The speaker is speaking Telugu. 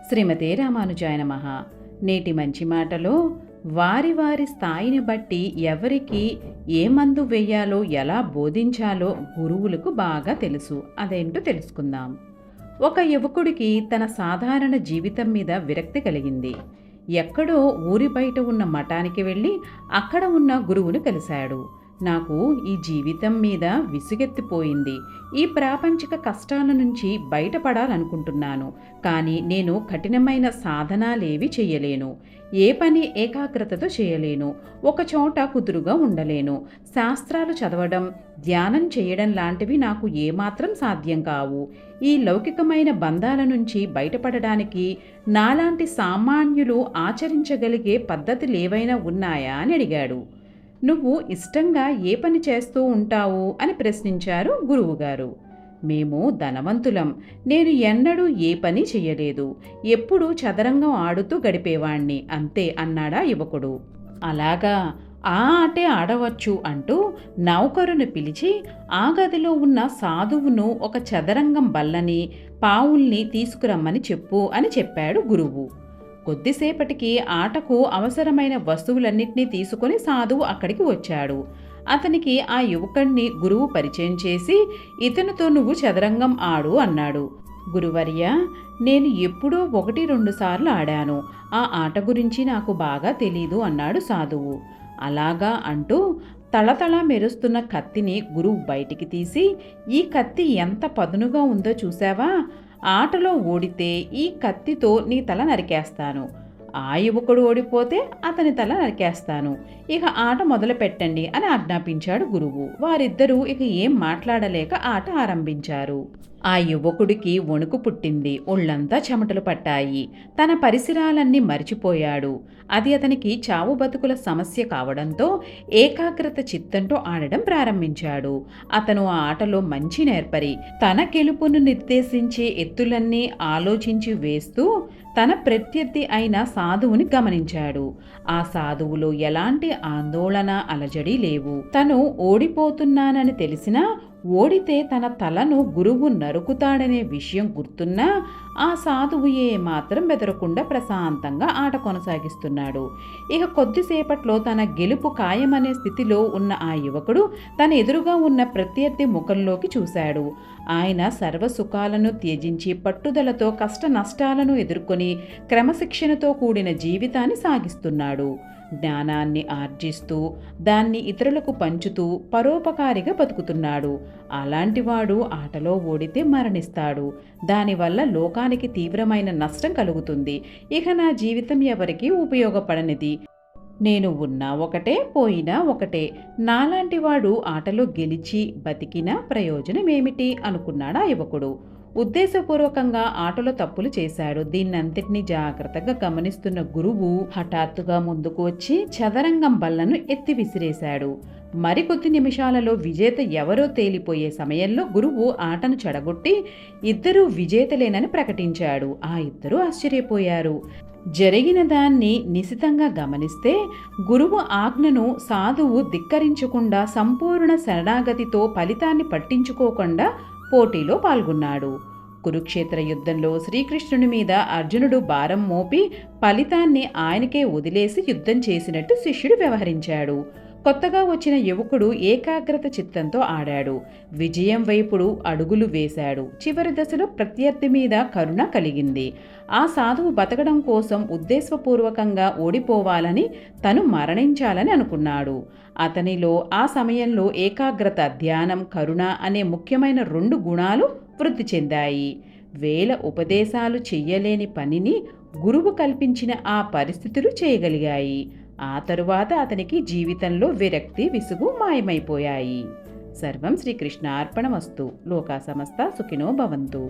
శ్రీమతే రామానుజాయ నమః. నేటి మంచి మాటలో వారి వారి స్థాయిని బట్టి ఎవరికి ఏ మందు వెయ్యాలో ఎలా బోధించాలో గురువులకు బాగా తెలుసు. అదేంటో తెలుసుకుందాం. ఒక యువకుడికి తన సాధారణ జీవితం మీద విరక్తి కలిగింది. ఎక్కడో ఊరి బయట ఉన్న మఠానికి వెళ్ళి అక్కడ ఉన్న గురువును కలిశాడు. నాకు ఈ జీవితం మీద విసుగెత్తిపోయింది. ఈ ప్రాపంచిక కష్టాల నుంచి బయటపడాలనుకుంటున్నాను. కానీ నేను కఠినమైన సాధనాలేవి చెయ్యలేను. ఏ పని ఏకాగ్రతతో చేయలేను. ఒక చోట కుదురుగా ఉండలేను. శాస్త్రాలు చదవడం, ధ్యానం చేయడం లాంటివి నాకు ఏమాత్రం సాధ్యం కావు. ఈ లౌకికమైన బంధాల నుంచి బయటపడడానికి నాలాంటి సామాన్యులు ఆచరించగలిగే పద్ధతులేవైనా ఉన్నాయా అని అడిగాడు. నువ్వు ఇష్టంగా ఏ పని చేస్తూ ఉంటావు అని ప్రశ్నించారు గురువుగారు. మేము ధనవంతులం. నేను ఎన్నడూ ఏ పని చెయ్యలేదు. ఎప్పుడూ చదరంగం ఆడుతూ గడిపేవాణ్ణి అంతే అన్నాడా యువకుడు. అలాగా, ఆ ఆటే ఆడవచ్చు అంటూ నౌకరును పిలిచి ఆ గదిలో ఉన్న సాధువును ఒక చదరంగం బల్లని, పావుల్ని తీసుకురమ్మని చెప్పు అని చెప్పాడు గురువు. కొద్దిసేపటికి ఆటకు అవసరమైన వస్తువులన్నింటినీ తీసుకుని సాధువు అక్కడికి వచ్చాడు. అతనికి ఆ యువకుడిని గురువు పరిచయం చేసి, ఇతనితో నువ్వు చదరంగం ఆడు అన్నాడు. గురువర్య, నేను ఎప్పుడో 1-2 సార్లు ఆడాను. ఆ ఆట గురించి నాకు బాగా తెలీదు అన్నాడు సాధువు. అలాగా అంటూ తళతళ మెరుస్తున్న కత్తిని గురువు బయటికి తీసి, ఈ కత్తి ఎంత పదునుగా ఉందో చూసావా? ఆటలో ఓడితే ఈ కత్తితో నీ తల నరికేస్తాను. ఆ యువకుడు ఓడిపోతే అతని తల నరికేస్తాను. ఇక ఆట మొదలు పెట్టండి అని ఆజ్ఞాపించాడు గురువు. వారిద్దరూ ఇక ఏం మాట్లాడలేక ఆట ఆరంభించారు. ఆ యువకుడికి వణుకు పుట్టింది. ఒళ్ళంతా చెమటలు పట్టాయి. తన పరిసరాలన్నీ మరిచిపోయాడు. అది అతనికి చావు బతుకుల సమస్య కావడంతో ఏకాగ్రత చిత్తంతో ఆడడం ప్రారంభించాడు. అతను ఆ ఆటలో మంచి నేర్పరి. తన గెలుపును నిర్దేశించే ఎత్తులన్నీ ఆలోచించి వేస్తూ తన ప్రత్యర్థి అయిన సాధువుని గమనించాడు. ఆ సాధువులో ఎలాంటి ఆందోళన, అలజడి లేవు. తను ఓడిపోతున్నానని తెలిసినా, ఓడితే తన తలను గురువు నరుకుతాడనే విషయం గుర్తున్నా ఆ సాధువు ఏమాత్రం బెదరకుండా ప్రశాంతంగా ఆట కొనసాగిస్తున్నాడు. ఇక కొద్దిసేపట్లో తన గెలుపు ఖాయమనే స్థితిలో ఉన్న ఆ యువకుడు తన ఎదురుగా ఉన్న ప్రత్యర్థి ముఖంలోకి చూశాడు. ఆయన సర్వసుఖాలను త్యజించి పట్టుదలతో కష్ట నష్టాలను ఎదుర్కొని క్రమశిక్షణతో కూడిన జీవితాన్ని సాగిస్తున్నాడు. జ్ఞానాన్ని ఆర్జిస్తూ దాన్ని ఇతరులకు పంచుతూ పరోపకారిగా బతుకుతున్నాడు. అలాంటివాడు ఆటలో ఓడితే మరణిస్తాడు. దానివల్ల లోకానికి తీవ్రమైన నష్టం కలుగుతుంది. ఇక నా జీవితం ఎవరికీ ఉపయోగపడనిది. నేను ఉన్నా ఒకటే, పోయినా ఒకటే. నాలాంటివాడు ఆటలో గెలిచి బతికినా ప్రయోజనమేమిటి అనుకున్నాడా యువకుడు. ఉద్దేశపూర్వకంగా ఆటలో తప్పులు చేశాడు. దీన్నంతటినీ జాగ్రత్తగా గమనిస్తున్న గురువు హఠాత్తుగా ముందుకు వచ్చి చదరంగం బల్లను ఎత్తి విసిరేశాడు. మరికొద్ది నిమిషాలలో విజేత ఎవరో తేలిపోయే సమయంలో గురువు ఆటను చెడగొట్టి ఇద్దరూ విజేతలేనని ప్రకటించాడు. ఆ ఇద్దరూ ఆశ్చర్యపోయారు. జరిగిన దాన్ని నిశితంగా గమనిస్తే గురువు ఆజ్ఞను సాధువు ధిక్కరించకుండా సంపూర్ణ శరణాగతితో ఫలితాన్ని పట్టించుకోకుండా పోటీలో పాల్గొన్నాడు. కురుక్షేత్ర యుద్ధంలో శ్రీకృష్ణుని మీద అర్జునుడు భారం మోపి ఫలితాన్ని ఆయనకే వదిలేసి యుద్ధం చేసినట్టు శిష్యుడు వ్యవహరించాడు. కొత్తగా వచ్చిన యువకుడు ఏకాగ్రత చిత్తంతో ఆడాడు. విజయం వైపుడు అడుగులు వేశాడు. చివరి దశలో ప్రత్యర్థి మీద కరుణ కలిగింది. ఆ సాధువు బతకడం కోసం ఉద్దేశపూర్వకంగా ఓడిపోవాలని, తను మరణించాలని అనుకున్నాడు. అతనిలో ఆ సమయంలో ఏకాగ్రత, ధ్యానం, కరుణ అనే ముఖ్యమైన 2 గుణాలు వృద్ధి చెందాయి. వేల ఉపదేశాలు చెయ్యలేని పనిని గురువు కల్పించిన ఆ పరిస్థితులు చేయగలిగాయి. ఆ తరువాత అతనికి జీవితంలో విరక్తి, విసుగు మాయమైపోయాయి. సర్వం శ్రీకృష్ణార్పణమస్తు. లోకా సమస్త సుఖినో భవంతు.